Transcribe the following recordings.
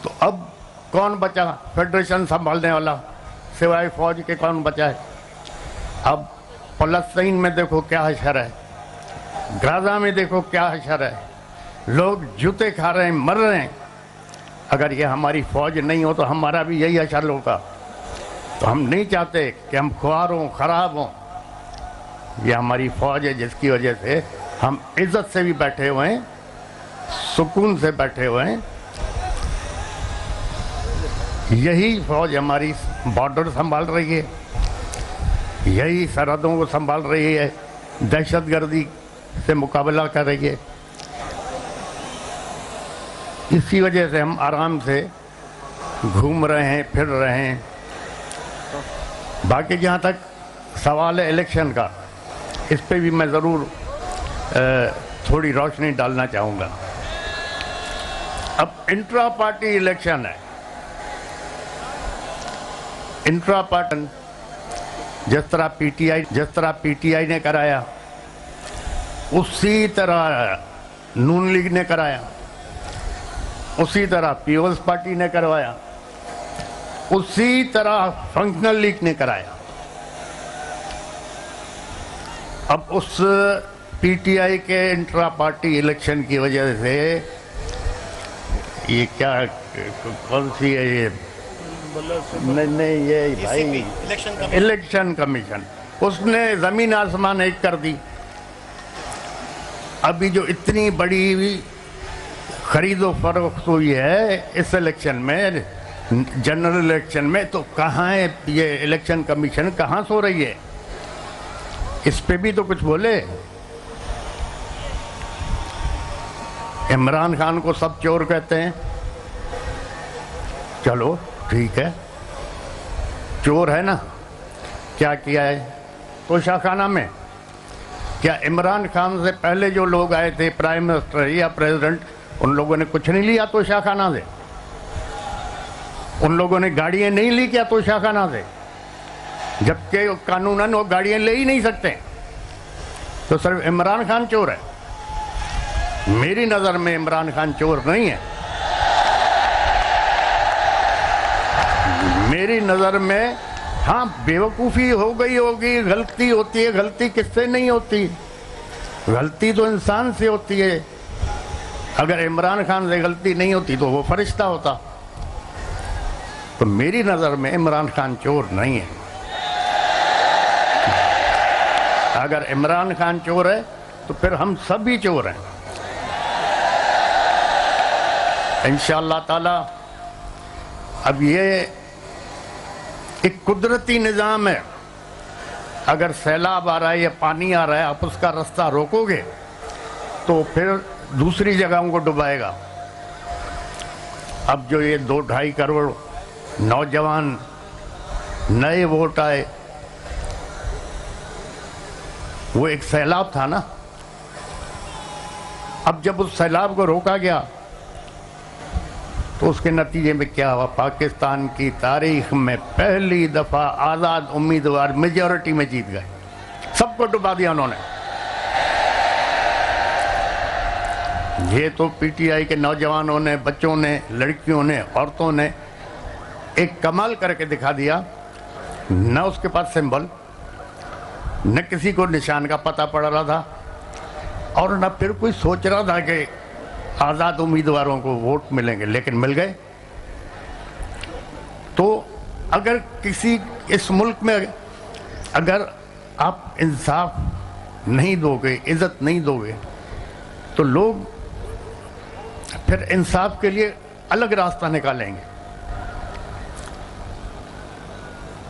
तो अब कौन बचा फेडरेशन संभालने वाला, सिवाय फौज के कौन बचा है? अब पलस्तीन में देखो क्या हशर है, गाजा में देखो क्या हशर है, लोग जूते खा रहे हैं, मर रहे हैं। अगर ये हमारी फौज नहीं हो तो हमारा भी यही हशर होगा। तो हम नहीं चाहते कि हम खुआर हों, खराब हों। ये हमारी फौज है जिसकी वजह से हम इज्जत से भी बैठे हुए हैं, सुकून से बैठे हुए हैं। यही फौज हमारी बॉर्डर संभाल रही है, यही सरहदों को संभाल रही है, दहशतगर्दी से मुकाबला कर रही है। इसी वजह से हम आराम से घूम रहे हैं, फिर रहे हैं। बाकी जहाँ तक सवाल है इलेक्शन का, इस पे भी मैं ज़रूर थोड़ी रोशनी डालना चाहूँगा। अब इंट्रा पार्टी इलेक्शन है। इंट्रा पार्टी जिस तरह पीटीआई ने कराया, उसी तरह नून लीग ने कराया, उसी तरह पीपल्स पार्टी ने करवाया, उसी तरह फंक्शनल लीग ने कराया। अब उस पीटीआई के इंट्रा पार्टी इलेक्शन की वजह से ये क्या, कौन सी है ये, नहीं ये भाई इलेक्शन कमीशन, उसने जमीन आसमान एक कर दी। अभी जो इतनी बड़ी खरीदो फरोख्त हुई है इस इलेक्शन में, जनरल इलेक्शन में, तो कहाँ है ये इलेक्शन कमीशन, कहाँ सो रही है? इस पे भी तो कुछ बोले। इमरान खान को सब चोर कहते हैं, चलो ठीक है, चोर है ना। क्या किया है तोशाखाना में? क्या इमरान खान से पहले जो लोग आए थे, प्राइम मिनिस्टर या प्रेसिडेंट, उन लोगों ने कुछ नहीं लिया तोशाखाना से? उन लोगों ने गाड़ियां नहीं ली क्या तोशाखाना से? जबकि कानूनन वो गाड़ियां ले ही नहीं सकते। तो सिर्फ इमरान खान चोर है? मेरी नज़र में इमरान खान चोर नहीं है। मेरी नज़र में हाँ बेवकूफ़ी हो गई होगी, गलती होती है। गलती किससे नहीं होती? गलती तो इंसान से होती है। अगर इमरान खान से गलती नहीं होती तो वो फरिश्ता होता। तो मेरी नज़र में इमरान खान चोर नहीं है। अगर इमरान खान चोर है तो फिर हम सब भी चोर हैं। इंशाअल्लाह ताला अब ये एक कुदरती निज़ाम है। अगर सैलाब आ रहा है या पानी आ रहा है, आप उसका रास्ता रोकोगे तो फिर दूसरी जगहों को डुबाएगा। अब जो ये 2-2.5 करोड़ नौजवान नए वोट आए, वो एक सैलाब था ना। अब जब उस सैलाब को रोका गया तो उसके नतीजे में क्या हुआ? पाकिस्तान की तारीख में पहली दफ़ा आज़ाद उम्मीदवार मेजॉरिटी में जीत गए। सबको डुबा दिया उन्होंने। ये तो पीटीआई के नौजवानों ने, बच्चों ने, लड़कियों ने, औरतों ने एक कमाल करके दिखा दिया। न उसके पास सिंबल, न किसी को निशान का पता पड़ रहा था, और न फिर कोई सोच रहा था कि आज़ाद उम्मीदवारों को वोट मिलेंगे, लेकिन मिल गए। तो अगर किसी इस मुल्क में अगर आप इंसाफ नहीं दोगे, इज़्ज़त नहीं दोगे, तो लोग फिर इंसाफ के लिए अलग रास्ता निकालेंगे।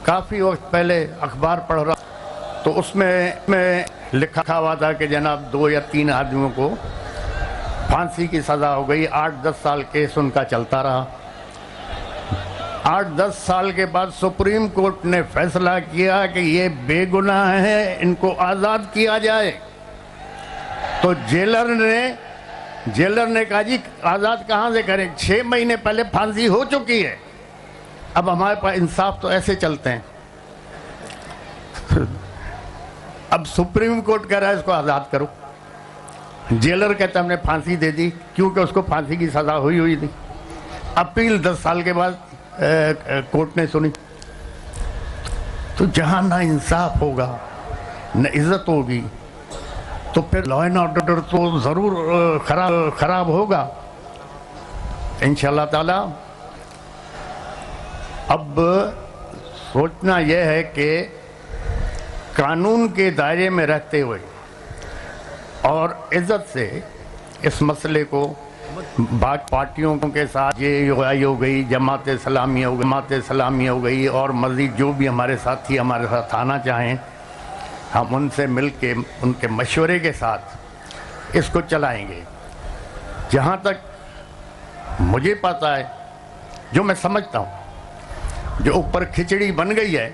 काफ़ी वक्त पहले अखबार पढ़ रहा तो उसमें लिखा हुआ था कि जनाब 2 या 3 आदमियों को फांसी की सज़ा हो गई। 8-10 साल केस उनका चलता रहा। 8-10 साल के बाद सुप्रीम कोर्ट ने फैसला किया कि ये बेगुनाह है, इनको आज़ाद किया जाए। तो जेलर ने कहा जी आज़ाद कहाँ से करें, 6 महीने पहले फांसी हो चुकी है। अब हमारे पास इंसाफ तो ऐसे चलते हैं। अब सुप्रीम कोर्ट कह रहा है इसको आज़ाद करो, जेलर कहता हमने फांसी दे दी क्योंकि उसको फांसी की सज़ा हुई थी। अपील 10 साल के बाद कोर्ट ने सुनी। तो जहां ना इंसाफ होगा न इज्जत होगी तो फिर लॉ एंड ऑर्डर तो जरूर खराब होगा इंशाल्लाह ताला। अब सोचना यह है कि कानून के दायरे में रहते हुए और इज्जत से इस मसले को बाकी पार्टियों के साथ ये हो गई, जमात इस्लामी हो गई और मज़ीद जो भी हमारे साथी हमारे साथ आना चाहें, हम उनसे मिल के उनके मशवरे के साथ इसको चलाएंगे। जहाँ तक मुझे पता है, जो मैं समझता हूँ, जो ऊपर खिचड़ी बन गई है,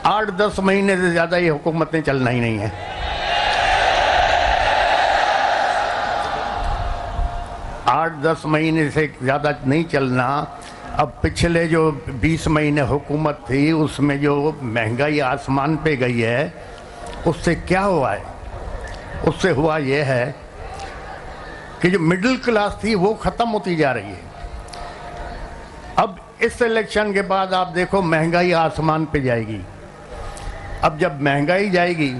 8-10 महीने से ज़्यादा ये हुकूमतें चलना ही नहीं है। 8-10 महीने से ज़्यादा नहीं चलना। अब पिछले जो 20 महीने हुकूमत थी उसमें जो महंगाई आसमान पे गई है, उससे क्या हुआ है? उससे हुआ ये है कि जो मिडिल क्लास थी वो ख़त्म होती जा रही है। अब इस इलेक्शन के बाद आप देखो महंगाई आसमान पे जाएगी। अब जब महंगाई जाएगी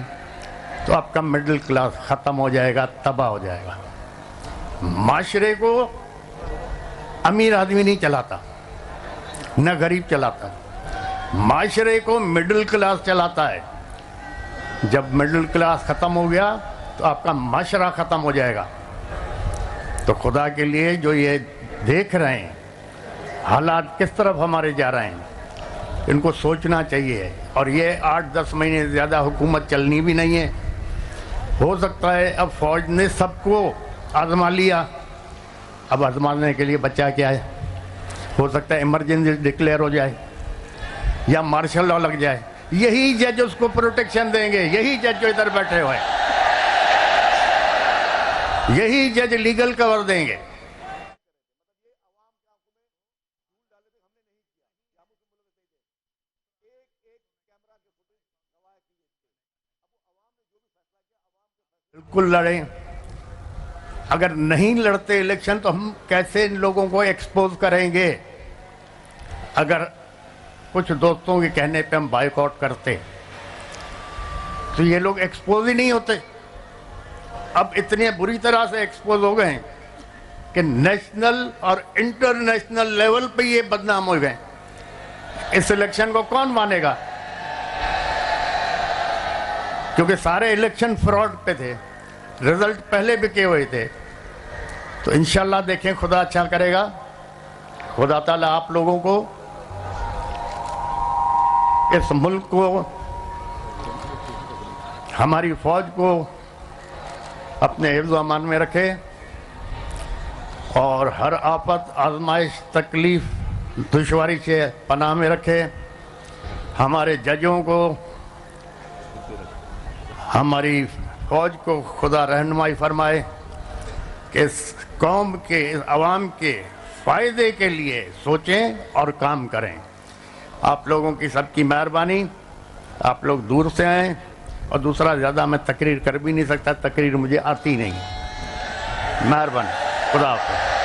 तो आपका मिडिल क्लास ख़त्म हो जाएगा, तबाह हो जाएगा। माशरे को अमीर आदमी नहीं चलाता, न गरीब चलाता, माशरे को मिडिल क्लास चलाता है। जब मिडिल क्लास ख़त्म हो गया तो आपका माशरा ख़त्म हो जाएगा। तो खुदा के लिए जो ये देख रहे हैं हालात किस तरफ हमारे जा रहे हैं, इनको सोचना चाहिए। और ये 8-10 महीने से ज़्यादा हुकूमत चलनी भी नहीं है। हो सकता है अब फौज ने सबको आजमा लिया, अब आजमाने के लिए बचा क्या है? हो सकता है इमरजेंसी डिक्लेयर हो जाए या मार्शल लॉ लग जाए। यही जज उसको प्रोटेक्शन देंगे, यही जज जो इधर बैठे हुए हैं, यही जज लीगल कवर देंगे। बिल्कुल लड़ें। अगर नहीं लड़ते इलेक्शन तो हम कैसे इन लोगों को एक्सपोज करेंगे? अगर कुछ दोस्तों के कहने पे हम बायकॉट करते तो ये लोग एक्सपोज ही नहीं होते। अब इतने बुरी तरह से एक्सपोज हो गए कि नेशनल और इंटरनेशनल लेवल पे ये बदनाम हो गए। इस इलेक्शन को कौन मानेगा? क्योंकि सारे इलेक्शन फ्रॉड पे थे, रिजल्ट पहले बिके हुए थे। तो इंशाल्लाह देखें, खुदा अच्छा करेगा। खुदा ताला आप लोगों को, इस मुल्क को, हमारी फौज को अपने हिफ्ज़ अमान में रखे और हर आफत, आजमाइश, तकलीफ, दुश्वारी से पनाह में रखे। हमारे जजों को, हमारी फौज को खुदा रहनुमाई फरमाए कि इस कौम के, इस अवाम के फ़ायदे के लिए सोचें और काम करें। आप लोगों की सबकी मेहरबानी। आप लोग दूर से आए और दूसरा ज़्यादा मैं तकरीर कर भी नहीं सकता, तकरीर मुझे आती नहीं। मेहरबानी, खुदा हाफ़िज़।